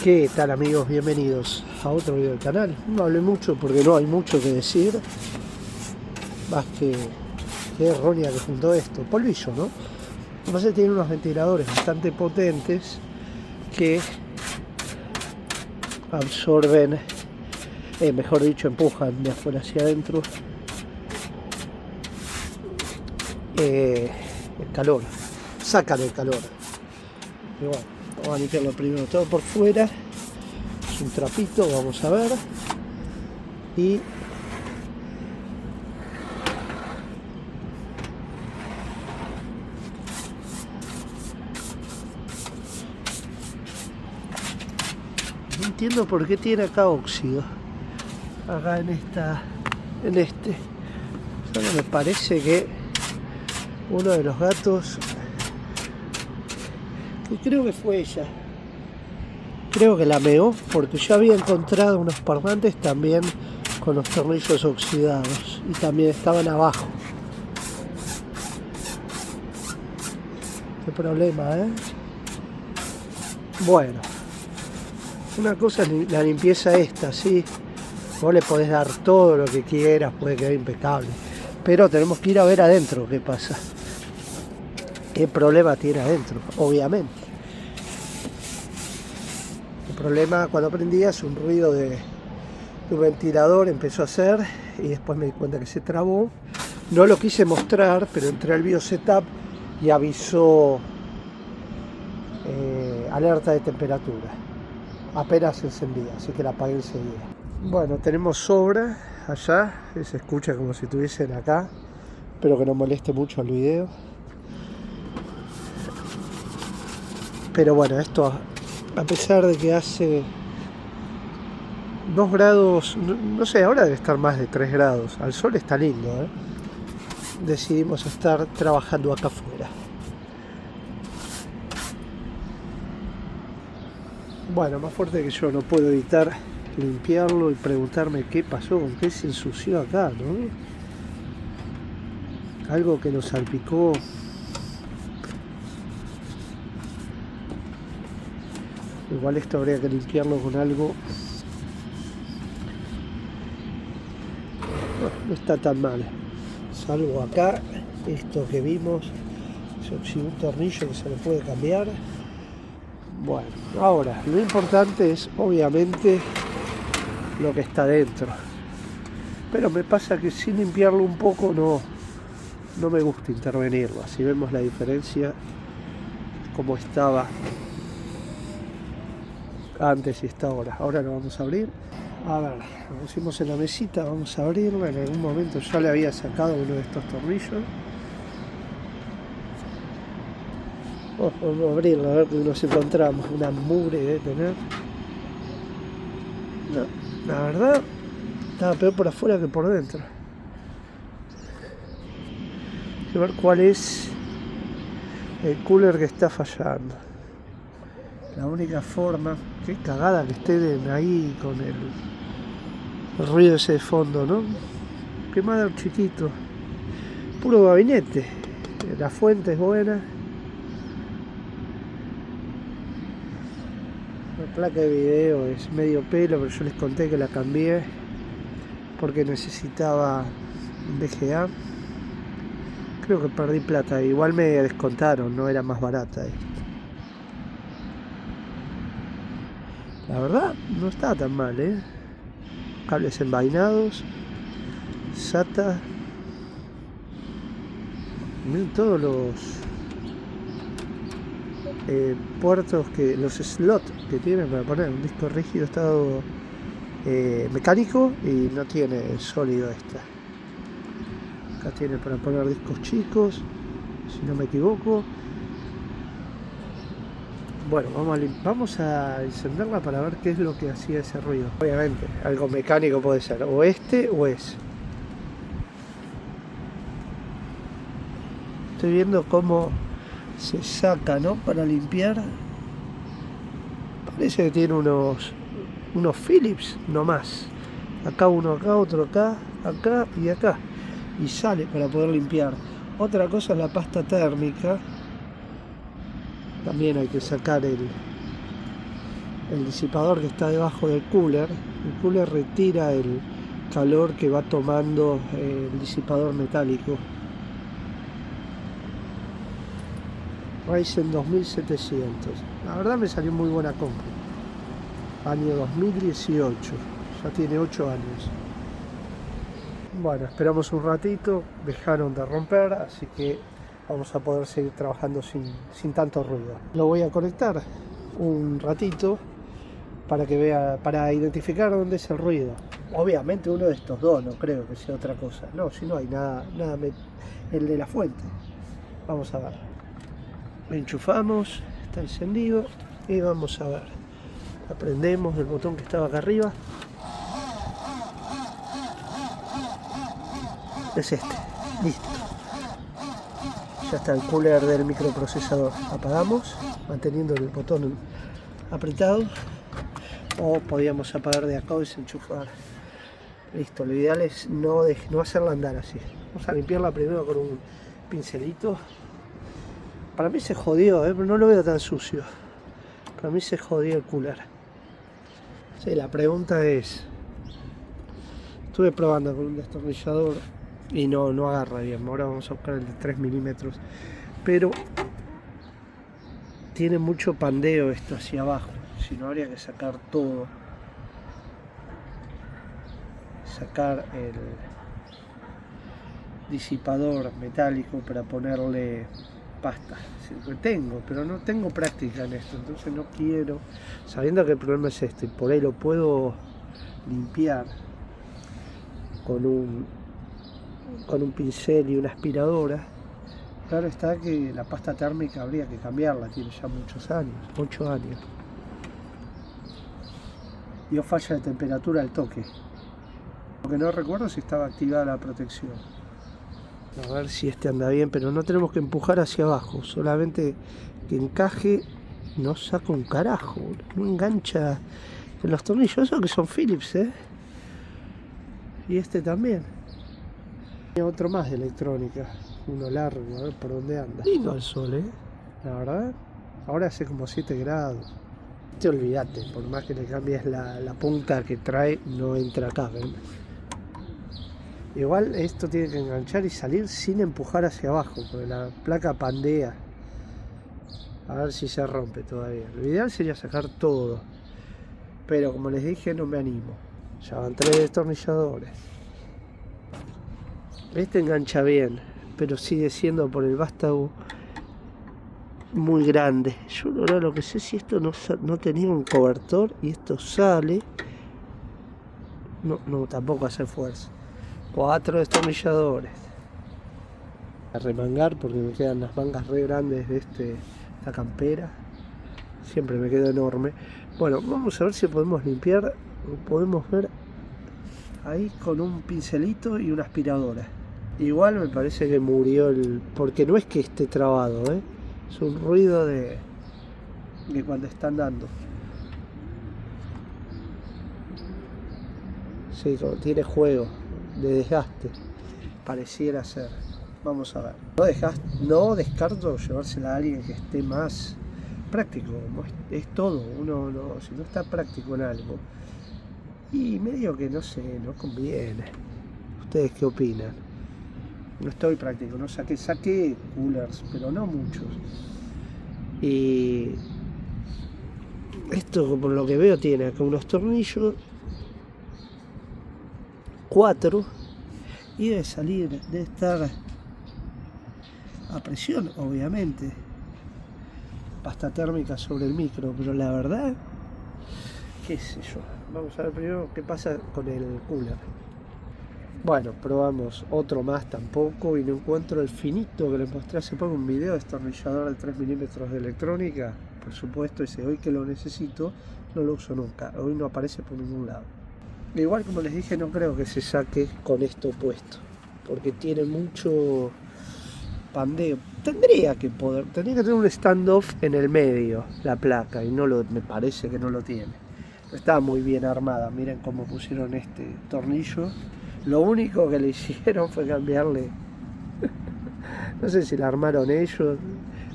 ¿Qué tal, amigos? Bienvenidos a otro video del canal. No hablé mucho porque no hay mucho que decir, más que errónea que juntó esto. Polvillo, ¿no? Entonces tiene unos ventiladores bastante potentes que absorben, mejor dicho, empujan de afuera hacia adentro el calor, sacan el calor. Y bueno, vamos a limpiarlo primero todo por fuera. Es un trapito, vamos a ver. Y no entiendo por qué tiene acá óxido. Acá en este. Solo me parece que uno de los gatos, que creo que fue ella, creo que la meó, porque yo había encontrado unos parlantes también con los tornillos oxidados y también estaban abajo. Qué problema, ¿eh? Bueno, una cosa es la limpieza esta, ¿sí? Vos le podés dar todo lo que quieras, puede quedar impecable, pero tenemos que ir a ver adentro qué pasa. ¿Qué problema tiene adentro? Obviamente. El problema cuando prendías un ruido de un ventilador empezó a hacer y después me di cuenta que se trabó. No lo quise mostrar, pero entré al video setup y avisó alerta de temperatura. Apenas encendida, así que la apagué enseguida. Bueno, tenemos sobra allá, se escucha como si estuviesen acá. Espero que no moleste mucho el video. Pero bueno, esto, a pesar de que hace 2 grados, no sé, ahora debe estar más de 3 grados. Al sol está lindo, ¿eh? Decidimos estar trabajando acá afuera. Bueno, más fuerte que yo, no puedo evitar limpiarlo y preguntarme qué pasó, con qué se ensució acá, ¿no? Algo que nos salpicó. Igual esto habría que limpiarlo con algo. No está tan mal. Salvo acá, esto que vimos, se oxidó un tornillo que se le puede cambiar. Bueno, ahora, lo importante es obviamente lo que está dentro. Pero me pasa que sin limpiarlo un poco no me gusta intervenirlo. Así vemos la diferencia, como estaba antes y está ahora. Ahora lo vamos a abrir. A ver, lo pusimos en la mesita, vamos a abrirlo. En algún momento ya le había sacado uno de estos tornillos. Vamos a abrirlo, a ver qué nos encontramos. Una mugre debe tener. No, la verdad, estaba peor por afuera que por dentro. Hay que ver cuál es el cooler que está fallando. La única forma, qué cagada que estén ahí con el ruido ese de fondo, ¿no? Qué madre chiquito. Puro gabinete. La fuente es buena. La placa de video es medio pelo, pero yo les conté que la cambié porque necesitaba un VGA. Creo que perdí plata. Igual me descontaron, no era más barata esta. La verdad, no está tan mal, ¿eh? Cables envainados, SATA. Miren todos los puertos, los slots que tienen para poner un disco rígido estado mecánico y no tiene sólido esta. Acá tiene para poner discos chicos, si no me equivoco. Bueno, vamos a encenderla para ver qué es lo que hacía ese ruido. Obviamente, algo mecánico puede ser, o este o ese. Estoy viendo cómo se saca, ¿no? Para limpiar. Parece que tiene unos Phillips nomás. Acá uno, acá otro, acá y acá. Y sale para poder limpiar. Otra cosa es la pasta térmica. También hay que sacar el disipador que está debajo del cooler. El cooler retira el calor que va tomando el disipador metálico. Ryzen 2700. La verdad me salió muy buena compra. Año 2018. Ya tiene 8 años. Bueno, esperamos un ratito. Dejaron de romper, así que vamos a poder seguir trabajando sin tanto ruido. Lo voy a conectar un ratito para que vea, para identificar dónde es el ruido. Obviamente uno de estos dos, no creo que sea otra cosa. No, si no hay nada, el de la fuente. Vamos a ver. Enchufamos, está encendido y vamos a ver. Aprendemos el botón que estaba acá arriba. Es este, listo. Ya está el cooler del microprocesador. Apagamos, manteniendo el botón apretado. O podíamos apagar de acá y desenchufar. Listo, lo ideal es no hacerla andar así. Vamos a limpiarla primero con un pincelito. Para mí se jodió, pero no lo veo tan sucio. Para mí se jodió el cooler. Sí, la pregunta es... Estuve probando con un destornillador y no agarra bien. Ahora vamos a buscar el de 3 milímetros. Pero tiene mucho pandeo esto hacia abajo. Si no, habría que sacar todo. Sacar el disipador metálico para ponerle pasta. Sí, lo tengo, pero no tengo práctica en esto, entonces no quiero, sabiendo que el problema es este, y por ahí lo puedo limpiar con un pincel y una aspiradora. Claro está que la pasta térmica habría que cambiarla, tiene ya muchos años, 8 años. Dio falla de temperatura al toque. Lo que no recuerdo si estaba activada la protección. A ver si este anda bien, pero no tenemos que empujar hacia abajo, solamente que encaje. No saca un carajo, no engancha en los tornillos, esos que son Phillips, y este también. Y otro más de electrónica, uno largo, a ver por dónde anda. Lindo el sol, la verdad. Ahora hace como 7 grados. Te olvídate, por más que le cambies la punta que trae, no entra acá, ¿ven? Igual esto tiene que enganchar y salir sin empujar hacia abajo, porque la placa pandea. A ver si se rompe todavía. Lo ideal sería sacar todo, pero como les dije, no me animo. Ya van 3 destornilladores. Este engancha bien, pero sigue siendo por el vástago muy grande. Yo ahora lo que sé si esto no tenía un cobertor y esto sale. No, tampoco hace fuerza. 4 destornilladores. A remangar porque me quedan las mangas re grandes de esta campera. Siempre me queda enorme. Bueno, vamos a ver si podemos limpiar. Podemos ver ahí con un pincelito y una aspiradora. Igual me parece que murió porque no es que esté trabado, es un ruido de cuando está andando. Sí, tiene juego de desgaste, pareciera ser. Vamos a ver. No descarto llevársela a alguien que esté más práctico, es todo. Uno si no está práctico en algo, y medio que no sé, no conviene. ¿Ustedes qué opinan? No estoy práctico, no saqué coolers, pero no muchos. Y esto, por lo que veo, tiene acá unos tornillos, 4, y debe estar a presión, obviamente. Pasta térmica sobre el micro, pero la verdad, qué sé yo. Vamos a ver primero qué pasa con el cooler. Bueno, probamos otro más tampoco y no encuentro el finito que les mostré hace poco, un video de destornillador de 3 milímetros de electrónica. Por supuesto, ese hoy que lo necesito, no lo uso nunca. Hoy no aparece por ningún lado. Igual, como les dije, no creo que se saque con esto puesto, porque tiene mucho pandeo. Tendría que tener un standoff en el medio, la placa, y me parece que no lo tiene. Está muy bien armada, miren cómo pusieron este tornillo. Lo único que le hicieron fue cambiarle, no sé si la armaron ellos,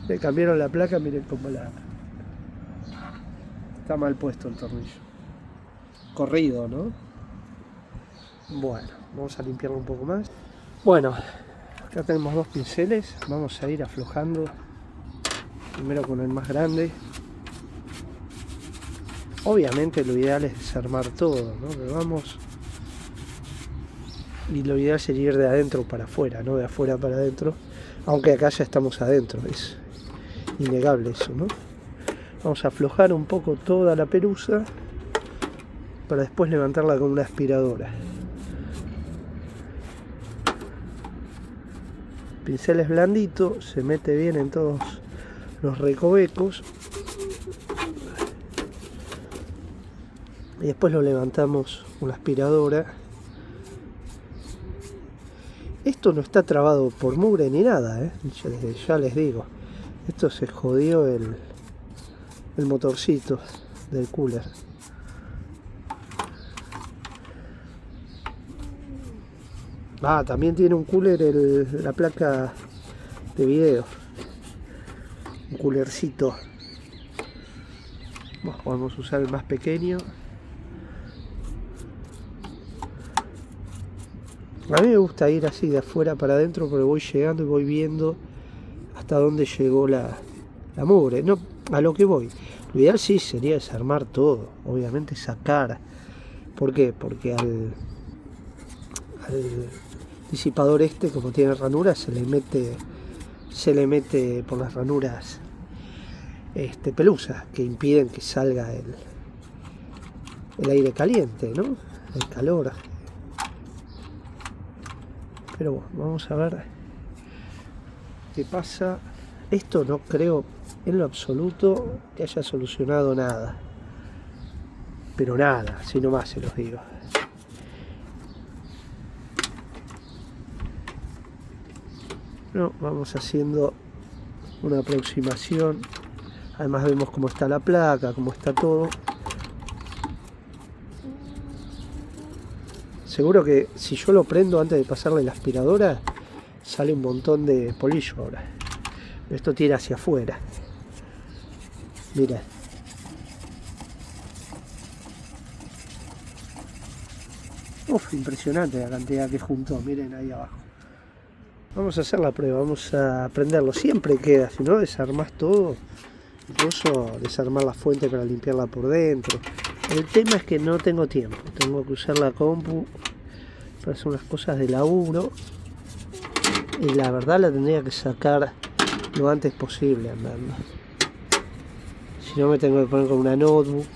le cambiaron la placa, miren cómo Está mal puesto el tornillo. Corrido, ¿no? Bueno, vamos a limpiarlo un poco más. Bueno, acá tenemos 2 pinceles. Vamos a ir aflojando. Primero con el más grande. Obviamente lo ideal es desarmar todo, ¿no? Pero vamos. Y lo ideal sería ir de adentro para afuera, no de afuera para adentro. Aunque acá ya estamos adentro. Es innegable eso, ¿no? Vamos a aflojar un poco toda la pelusa para después levantarla con una aspiradora. El pincel es blandito, se mete bien en todos los recovecos y después lo levantamos con la aspiradora. Esto no está trabado por mugre ni nada, ya les digo. Esto se jodió el motorcito del cooler. También tiene un cooler la placa de video. Un coolercito. Vamos a usar el más pequeño. A mí me gusta ir así de afuera para adentro porque voy llegando y voy viendo hasta dónde llegó la mugre. No, a lo que voy. Lo ideal sí sería desarmar todo. Obviamente sacar. ¿Por qué? Porque al disipador como tiene ranuras, se le mete por las ranuras pelusa que impiden que salga el aire caliente, ¿no? El calor. Pero bueno, vamos a ver qué pasa. Esto no creo en lo absoluto que haya solucionado nada. Pero nada, así nomás se los digo. No, vamos haciendo una aproximación. Además vemos cómo está la placa, cómo está todo. Seguro que si yo lo prendo antes de pasarle la aspiradora, sale un montón de polillo ahora. Esto tira hacia afuera. Mira. Impresionante la cantidad que juntó. Miren ahí abajo. Vamos a hacer la prueba, vamos a prenderlo. Siempre queda, si no desarmás todo. Incluso desarmar la fuente para limpiarla por dentro. El tema es que no tengo tiempo. Tengo que usar la compu para hacer unas cosas de laburo. Y la verdad la tendría que sacar lo antes posible andando. Si no me tengo que poner con una notebook.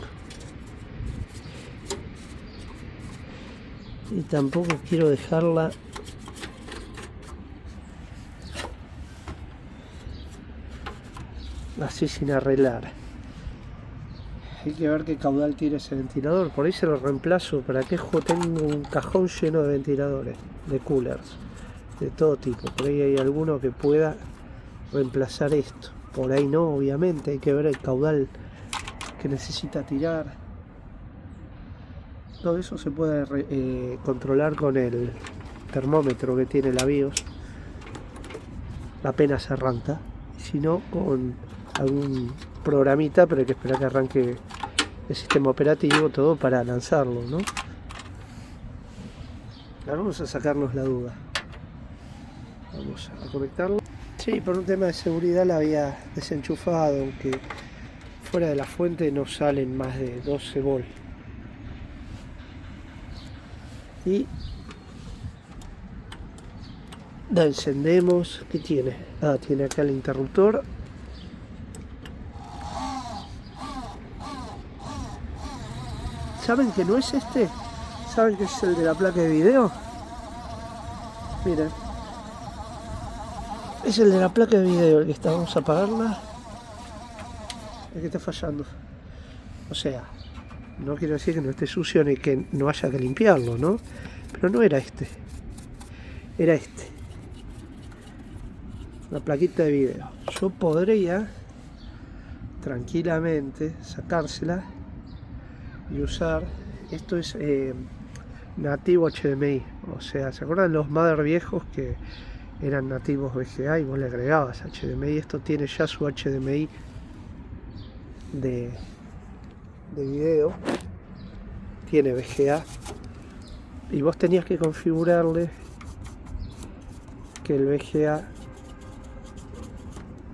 Y tampoco quiero dejarla así sin arreglar. Hay que ver qué caudal tiene ese ventilador. Por ahí se lo reemplazo. ¿Para qué tengo un cajón lleno de ventiladores? De coolers. De todo tipo. Por ahí hay alguno que pueda reemplazar esto. Por ahí no, obviamente. Hay que ver el caudal que necesita tirar. Todo eso se puede controlar con el termómetro que tiene la BIOS. Apenas arranca. Si no, con algún programita, pero hay que esperar que arranque el sistema operativo, todo para lanzarlo, ¿no? Ahora vamos a sacarnos la duda. Vamos a conectarlo. Sí, por un tema de seguridad la había desenchufado, aunque fuera de la fuente no salen más de 12 volts. Y la encendemos. ¿Qué tiene? Tiene acá el interruptor. ¿Saben que no es este? ¿Saben que es el de la placa de video? Miren. Es el de la placa de video el que está. Vamos a apagarla. El que está fallando. O sea, no quiero decir que no esté sucio ni que no haya que limpiarlo, ¿no? Pero no era este. Era este. La plaquita de video. Yo podría tranquilamente sacársela y usar. Esto es nativo HDMI. O sea, ¿se acuerdan los Mother viejos que eran nativos VGA y vos le agregabas HDMI? Esto tiene ya su HDMI de de video tiene VGA y vos tenías que configurarle que el VGA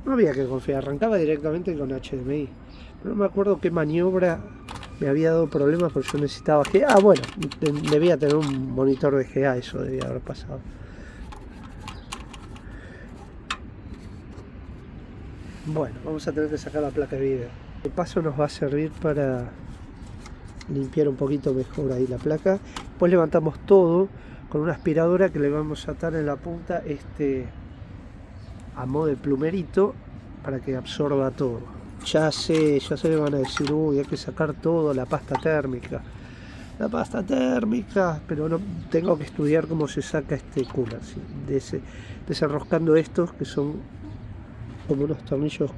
no había que configurar, arrancaba directamente con HDMI, pero no me acuerdo qué maniobra me había dado problemas porque yo necesitaba VGA. Bueno, debía tener un monitor VGA, eso debía haber pasado. Bueno, vamos a tener que sacar la placa de video. De paso nos va a servir para limpiar un poquito mejor ahí la placa. Después levantamos todo con una aspiradora que le vamos a atar en la punta a modo de plumerito para que absorba todo. Ya sé, me van a decir, uy, hay que sacar todo, la pasta térmica. La pasta térmica, pero no tengo que estudiar cómo se saca este cooler, ¿sí? Desenroscando estos que son como unos tornillos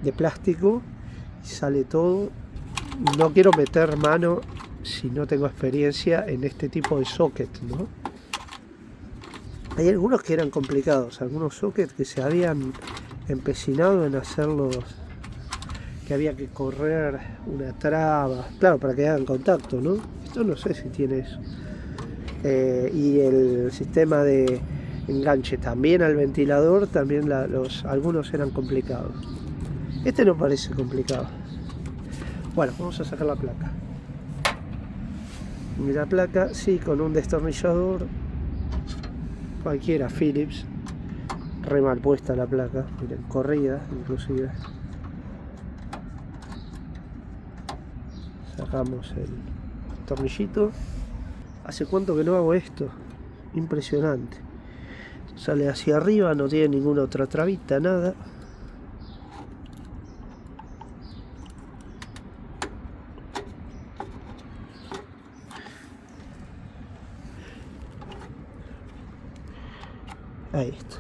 de plástico y sale todo. No quiero meter mano si no tengo experiencia en este tipo de socket, ¿no? Hay algunos que eran complicados, algunos sockets que se habían empecinado en hacerlos, que había que correr una traba, claro, para que hagan contacto, ¿no? Esto no sé si tiene eso. Y el sistema de enganche también al ventilador, también algunos eran complicados. Este no parece complicado. Bueno, vamos a sacar la placa. Y la placa, sí, con un destornillador cualquiera, Phillips, re mal puesta la placa, miren, corrida inclusive. Sacamos el tornillito. ¿Hace cuánto que no hago esto? Impresionante. Sale hacia arriba, no tiene ninguna otra trabita, nada. Ahí está.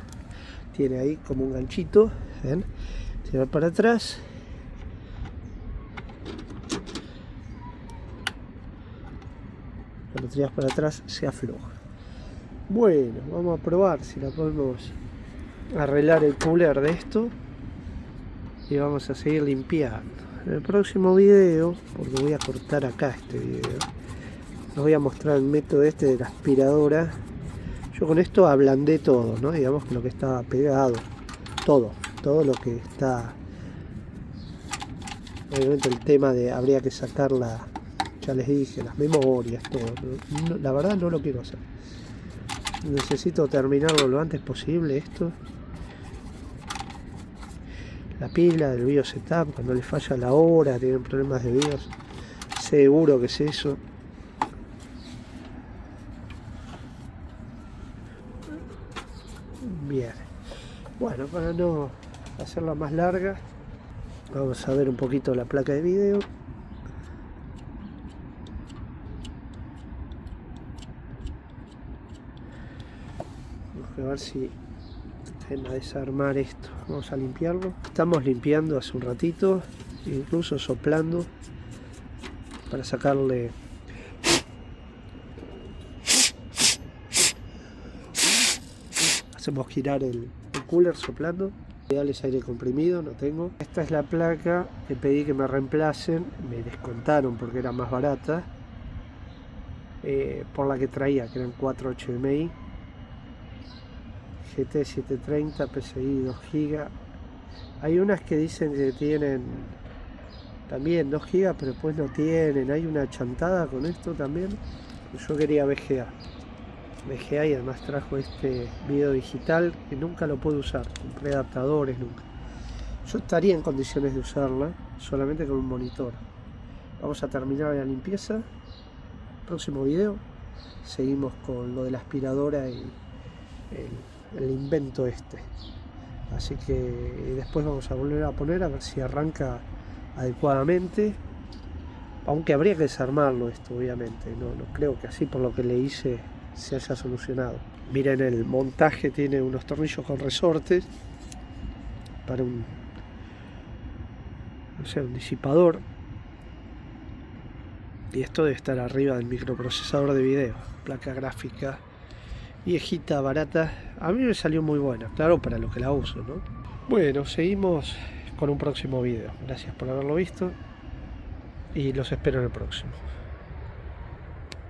Tiene ahí como un ganchito, ¿ven? Se va para atrás. Cuando tiras para atrás se afloja. Bueno, vamos a probar si la podemos arreglar el cooler de esto. Y vamos a seguir limpiando. En el próximo video, porque voy a cortar acá este video, les voy a mostrar el método este de la aspiradora. Yo con esto ablandé todo, ¿no? Digamos que lo que estaba pegado, todo lo que está. Obviamente el tema de habría que sacar ya les dije, las memorias, todo. No, la verdad no lo quiero hacer. Necesito terminarlo lo antes posible esto. La pila del BIOS setup, cuando le falla la hora, tienen problemas de BIOS. Seguro que es eso. Bien. Bueno, para no hacerla más larga, vamos a ver un poquito la placa de video. Vamos a ver si a desarmar esto. Vamos a limpiarlo. Estamos limpiando hace un ratito, incluso soplando para sacarle. Hacemos girar el cooler soplando. Ideales aire comprimido, no tengo. Esta es la placa que pedí que me reemplacen. Me descontaron porque era más barata. Por la que traía, que eran 4 HDMI. GT730, PCI 2 GB. Hay unas que dicen que tienen también 2 GB, pero después no tienen. Hay una chantada con esto también. Yo quería VGA y además trajo este video digital que nunca lo puedo usar. Compré adaptadores, nunca. Yo estaría en condiciones de usarla solamente con un monitor. Vamos a terminar la limpieza. Próximo video seguimos con lo de la aspiradora y el invento este. Así que después vamos a volver a poner a ver si arranca adecuadamente, aunque habría que desarmarlo esto, obviamente. No creo que así, por lo que le hice, se haya solucionado. Miren, el montaje tiene unos tornillos con resortes para un disipador, y esto debe estar arriba del microprocesador de video. Placa gráfica viejita, barata. A mí me salió muy buena, claro, para lo que la uso, ¿no? Bueno, seguimos con un próximo video. Gracias por haberlo visto. y los espero en el próximo.